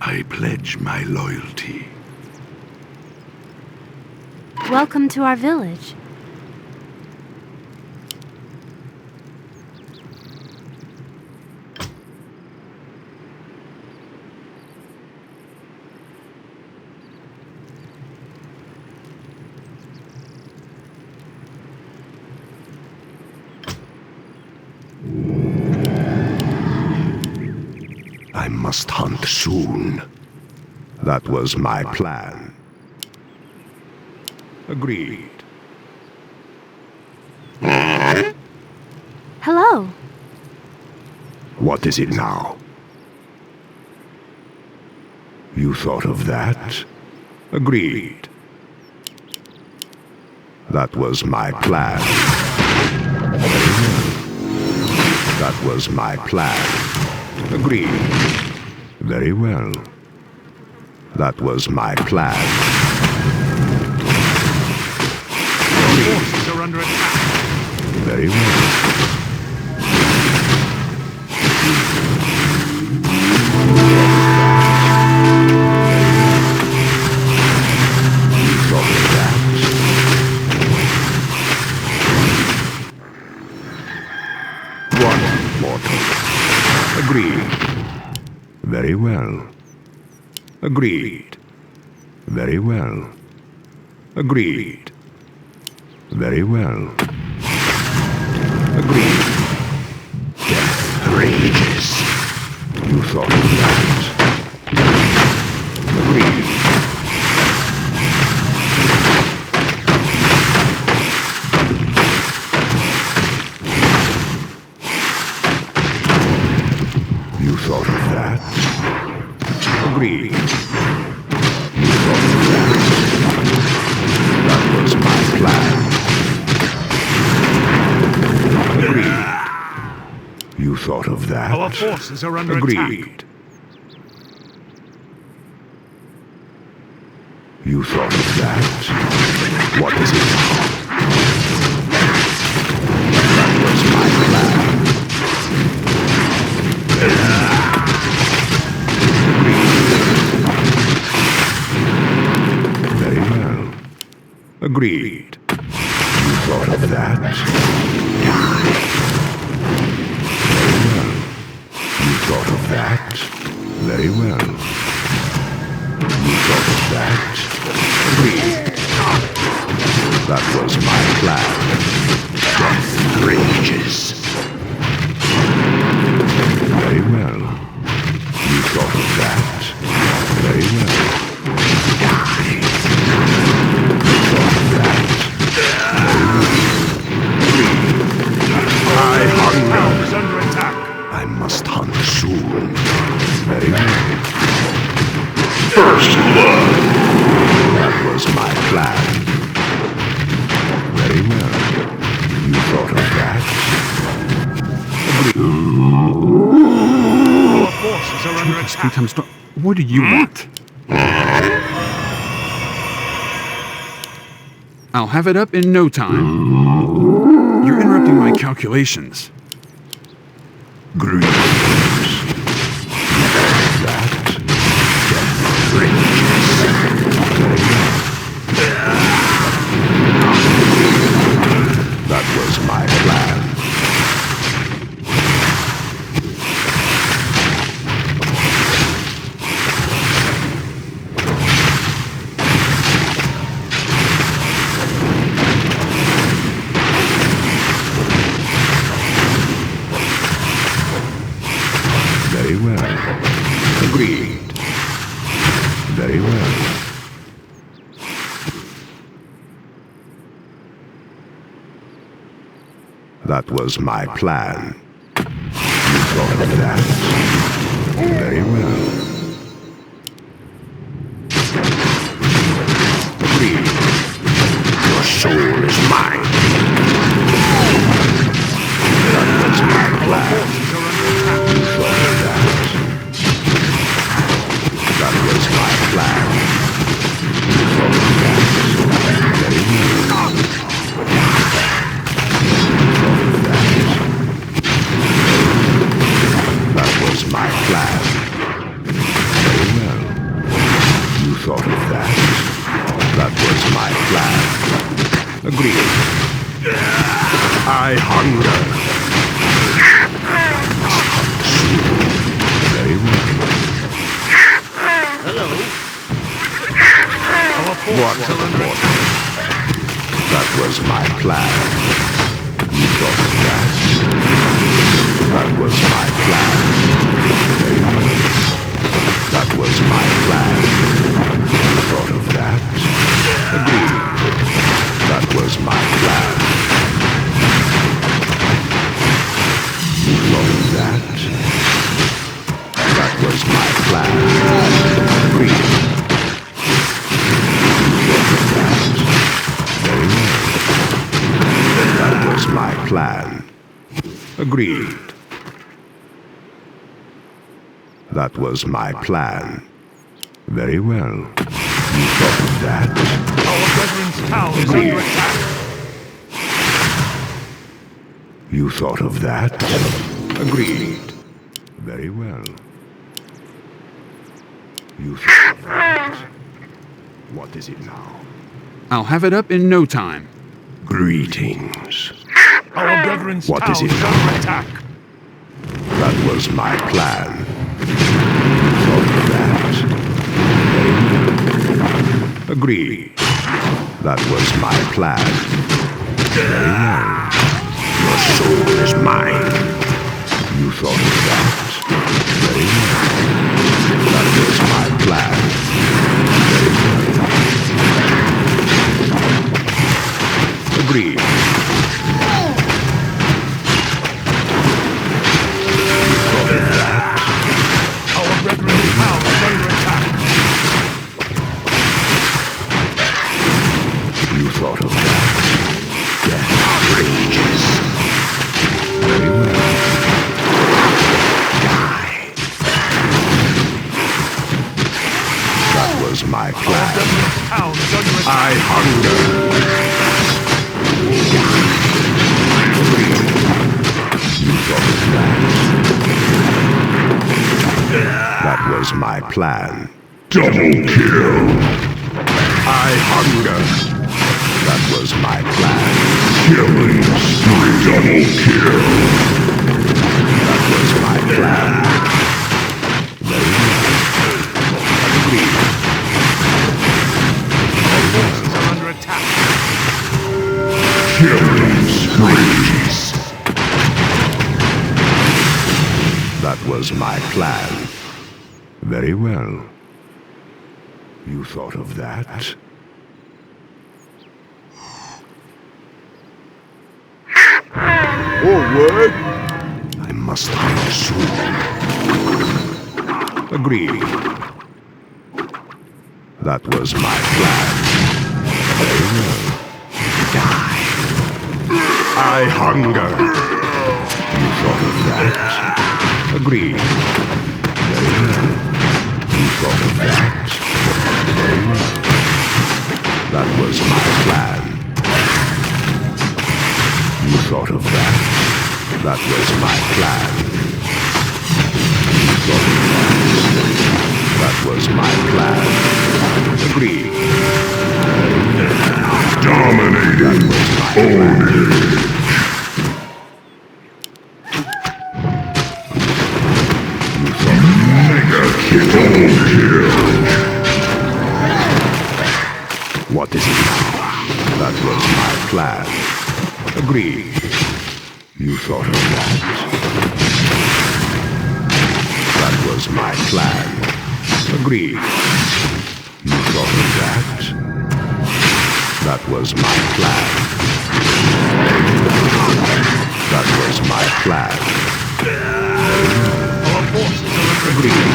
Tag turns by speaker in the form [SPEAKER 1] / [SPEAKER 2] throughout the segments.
[SPEAKER 1] I pledge my loyalty.
[SPEAKER 2] Welcome to our village.
[SPEAKER 1] I must hunt soon. That was my plan. Agreed.
[SPEAKER 2] Hello.
[SPEAKER 1] What is it now? You thought of that? Agreed. That was my plan. That was my plan. Agreed. Very well. That was my plan.
[SPEAKER 3] Our forces are under attack.
[SPEAKER 1] Very well. You thought of that? One mortal. Agreed. Very well. Agreed. Very well. Agreed. Very well. Agreed. Death rages. You thought of that. Agreed. You thought of that. Agreed. You thought of that. That was my plan. Agreed. You thought of that.
[SPEAKER 3] Our forces are under attack.
[SPEAKER 1] Agreed. You thought of that. What is it now? That was my plan. Very well. Agreed. You thought of that? Die. Very well. You thought of that? Very well. You thought of that? Agreed. That was my plan. Death rages. Very well. You thought of that? Very well. Die. You thought of that? Very well. I hunger.
[SPEAKER 3] Is under attack.
[SPEAKER 1] I must hunt soon. Very well. First blood. That was my plan. Very well. You thought of that?
[SPEAKER 3] Our forces are under attack.
[SPEAKER 4] 3 times stronger. What do you want? I'll have it up in no time. You're interrupting my calculations.
[SPEAKER 1] Greetings. That. Death rages. That was my plan. Very well. Agreed. Very well. That was my plan. You thought of that? Very well. Agreed. Your soul is mine. That was my plan. You thought of that? That was my plan. You thought of that? Very well. That was my plan. Very well. Agreed. I hunger. Very well.
[SPEAKER 3] Our
[SPEAKER 1] What
[SPEAKER 3] forces are under
[SPEAKER 1] for?
[SPEAKER 3] attack.
[SPEAKER 1] That was my plan. You thought of that? That was my plan. Very well. That was my plan. You thought of that? Agreed. That was my plan. You thought of that? That was my plan. Agreed. You thought of that? Very well. That was my plan. Agreed. That was my plan. Very well. You thought of that?
[SPEAKER 3] Our brethren's town is
[SPEAKER 1] Agreed.
[SPEAKER 3] under attack.
[SPEAKER 1] You thought of that? Agreed. Very well. You thought of that? What is it now?
[SPEAKER 4] I'll have it up in no time.
[SPEAKER 1] Greetings.
[SPEAKER 3] Our brethren's
[SPEAKER 1] What
[SPEAKER 3] town
[SPEAKER 1] is it
[SPEAKER 3] is
[SPEAKER 1] now?
[SPEAKER 3] under attack.
[SPEAKER 1] That was my plan. You thought of that? Very well. Agreed. That was my plan. Very well. Your soul is mine. You thought of that? Very well. That was my plan. Very well. Agreed. You thought of that?
[SPEAKER 3] Our brethren's town is under attack.
[SPEAKER 1] You thought of that? Death rages. Very well. Die. That was my
[SPEAKER 3] Our
[SPEAKER 1] plan.
[SPEAKER 3] brethren's town is under attack.
[SPEAKER 1] I hunger. You thought of that? That was my plan. Double kill. I hunger. That was my plan. Killing spree. Double kill. That was my plan. Very well. Agreed.
[SPEAKER 3] Our forces are under attack.
[SPEAKER 1] Killing sprees. That was my plan. Very well. You thought of that? Forward! I must hide soon. Agreed. That was my plan. Very well. Die. I hunger. You thought of that? Agreed. Very well. You thought of that? Very well. That was my plan. You thought of that? That was my plan. You thought of that? That was my plan. Agreed. Dominating. That was my plan. You thought of that? Mega kill. What is it now? That was my plan. Agreed. You thought of that? That was my plan. Agreed. You thought of that? That was my plan. That was my plan.
[SPEAKER 3] Our forces are under
[SPEAKER 1] Agreed.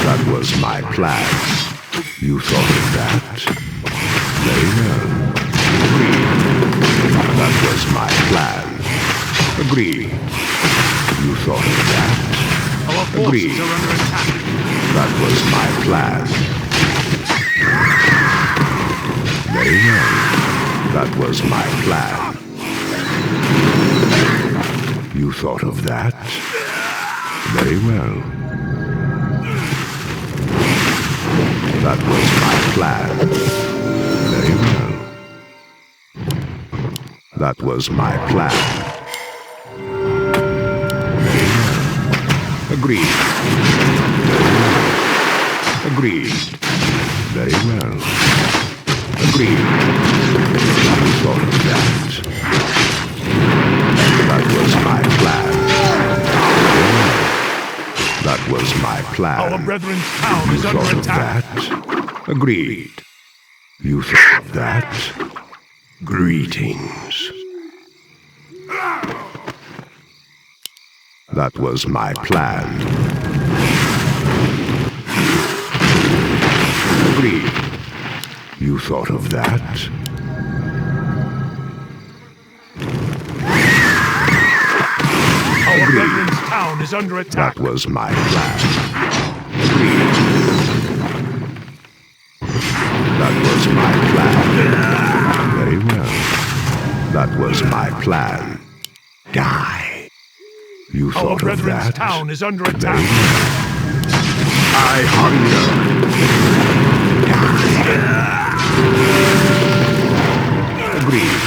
[SPEAKER 1] That was my plan. You thought of that? Very well. Agreed. That was my plan. Agreed. You thought of that?
[SPEAKER 3] Our
[SPEAKER 1] Agreed.
[SPEAKER 3] forces are under attack.
[SPEAKER 1] That was my plan. Very well. That was my plan. You thought of that? Very well. That was my plan. Very well. That was my plan. Agreed. Agreed. Very well. Agreed. You thought of that. That was my plan. That was my plan.
[SPEAKER 3] Our brethren's town is under
[SPEAKER 1] Thought of
[SPEAKER 3] attack.
[SPEAKER 1] that. Agreed. You thought of that. Greetings. That was my plan. Agreed. You thought of that.
[SPEAKER 3] Our brethren's town is under attack.
[SPEAKER 1] That was my plan. Agreed. That was my plan. Very well. That was my plan. Die. You
[SPEAKER 3] Our
[SPEAKER 1] thought of
[SPEAKER 3] brethren's
[SPEAKER 1] that.
[SPEAKER 3] town is under
[SPEAKER 1] Very
[SPEAKER 3] attack.
[SPEAKER 1] well. I hunger. Agreed.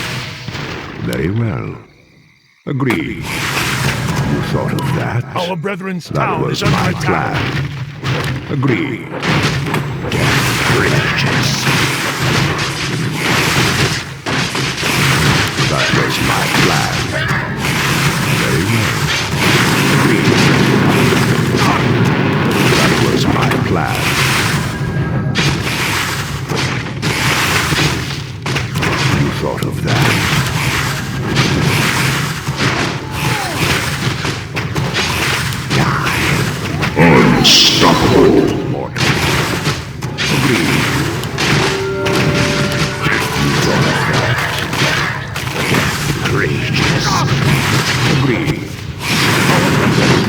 [SPEAKER 1] Very well. Agreed. You thought of that.
[SPEAKER 3] Our brethren's
[SPEAKER 1] That
[SPEAKER 3] town
[SPEAKER 1] was
[SPEAKER 3] is under
[SPEAKER 1] my
[SPEAKER 3] attack.
[SPEAKER 1] plan. Agreed. Bridges. That was my plan. Very well. Agreed. That was my plan. You thought of that. Unstoppable. Mortal. Agreed. You thought of that. Courageous. Agreed.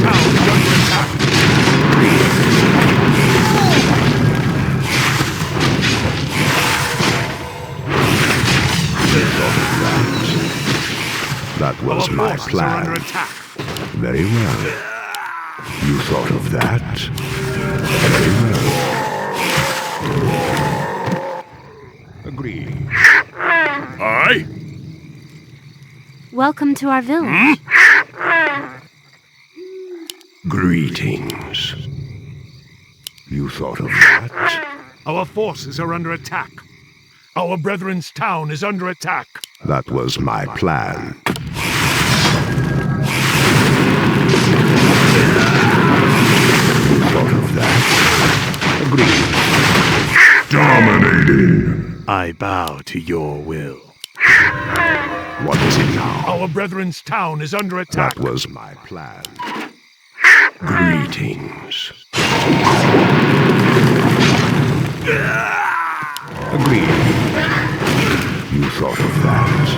[SPEAKER 3] Town is under attack.
[SPEAKER 1] Agreed. You thought of that. That was
[SPEAKER 3] Our
[SPEAKER 1] my
[SPEAKER 3] forces are
[SPEAKER 1] plan.
[SPEAKER 3] under attack.
[SPEAKER 1] Very well. You thought of that? Very well. Agreed.
[SPEAKER 3] Aye.
[SPEAKER 2] Welcome to our village.
[SPEAKER 1] Greetings. You thought of that?
[SPEAKER 3] Our forces are under attack. Our brethren's town is under attack.
[SPEAKER 1] That was my plan. You thought of that? Agreed. Dominating.
[SPEAKER 3] I bow to your will.
[SPEAKER 1] What is it now?
[SPEAKER 3] Our brethren's town is under attack.
[SPEAKER 1] That was my plan. Greetings. Agreed. You thought of that.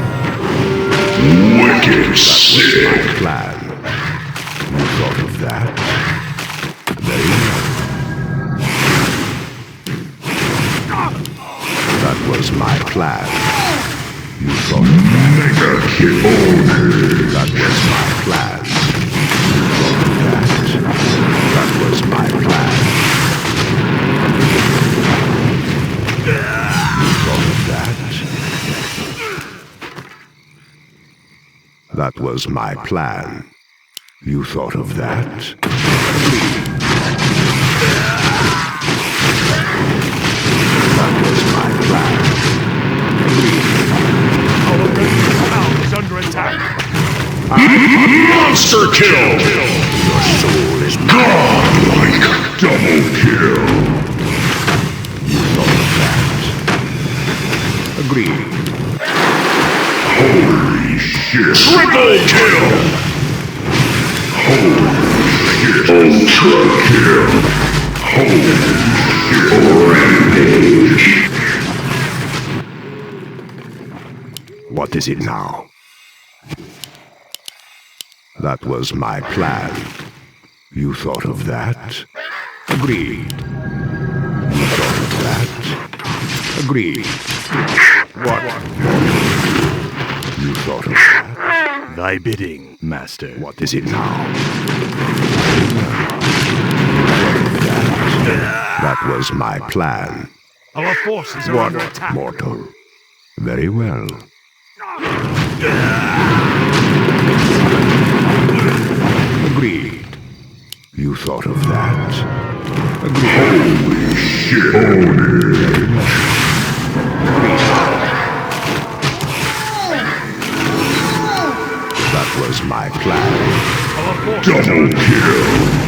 [SPEAKER 1] Wicked sick. That was my plan. You thought of that. Very well. That was my plan. You thought of that. Mega kill. That was my plan. You thought of that. That was my plan. You thought of that. That was my plan. You thought of that. That was my plan.
[SPEAKER 3] Our brethren's town is under attack.
[SPEAKER 1] Monster kill! Your soul is godlike. Double kill. You thought of that. Agreed. Holy shit. Triple kill! Holy shit. Ultra kill. Holy shit. Rampage. What is it now? That was my plan. You thought of that? Agreed. You thought of that? Agreed. What? You thought of that?
[SPEAKER 3] Thy bidding, master.
[SPEAKER 1] What is it now? That was my plan.
[SPEAKER 3] Our forces are
[SPEAKER 1] What?
[SPEAKER 3] under attack.
[SPEAKER 1] Mortal. Very well. Agreed. You thought of that. Agreed. Holy shit. Agreed. That was my plan. Double kill.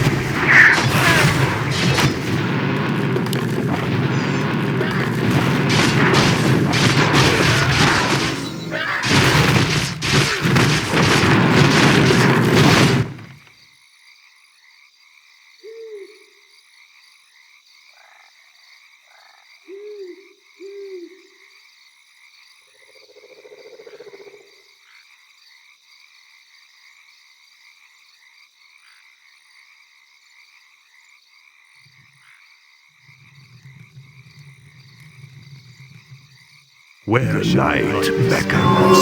[SPEAKER 3] Where
[SPEAKER 1] The
[SPEAKER 3] shall I
[SPEAKER 1] night
[SPEAKER 3] find
[SPEAKER 1] beckons.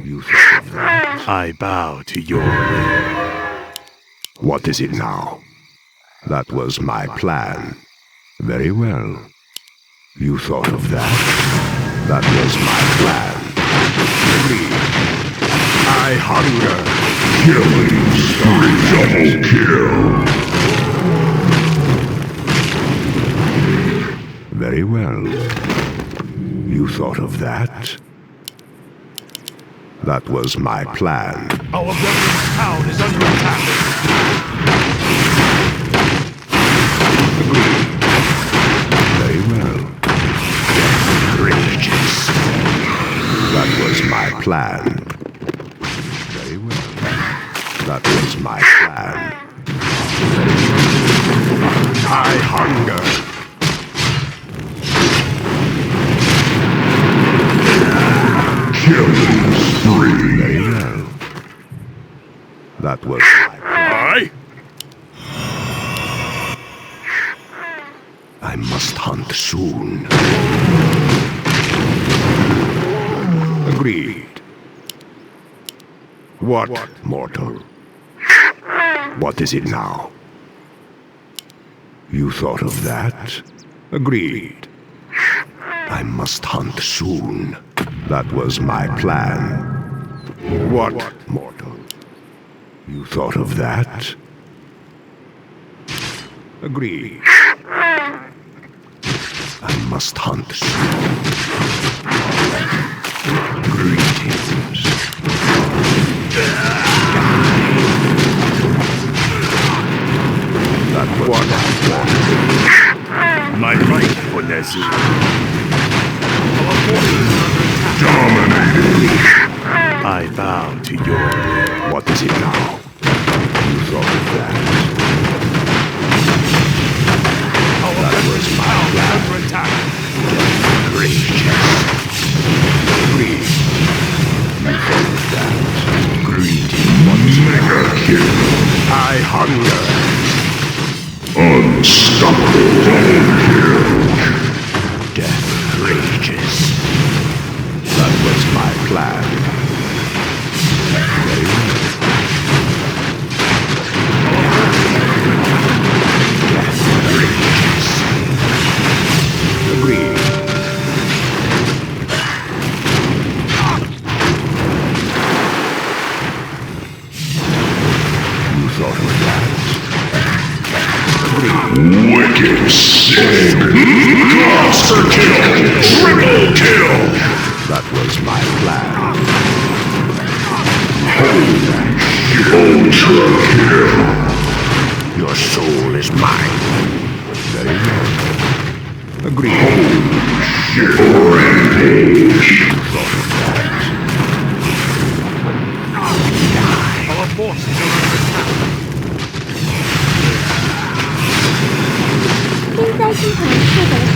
[SPEAKER 1] You thought of that.
[SPEAKER 3] I bow to your will.
[SPEAKER 1] What is it now? That was my plan. Very well. You thought of that. That was my plan. Agreed. I hunger. Killing spree. Double kill. Very well. You thought of that. That was my plan.
[SPEAKER 3] Our brethren's town is under attack.
[SPEAKER 1] Very well. Death rages. That was my plan. Very well. That was my plan. I hunger. Killing spree. Very well. That was my plan. I must hunt soon. Agreed. What, mortal? What is it now? You thought of that? Agreed. I must hunt soon. That was my plan. What, mortal? You thought of that? Agreed. I must hunt soon. Greetings. That was what I wanted.
[SPEAKER 3] My right for Nezu.
[SPEAKER 1] Dominating.
[SPEAKER 3] I bow to your will.
[SPEAKER 1] What is it now? You thought of that.
[SPEAKER 3] Our brethren's town is under attack.
[SPEAKER 1] Gracious. Agreed. You thought of that. Greeting. What is mega kill? I hunger. Unstoppable. Double kill. Death rages. That was my plan. Very well. Death rages. Agreed. You thought of that? Agreed. Wicked sick. Monster kill. Triple kill. That was my plan. Ultra kill. Your soul is mine. Very well. Agreed. Rampage. You thought of that.
[SPEAKER 3] Our forces are under attack.
[SPEAKER 5] 天灾星团获得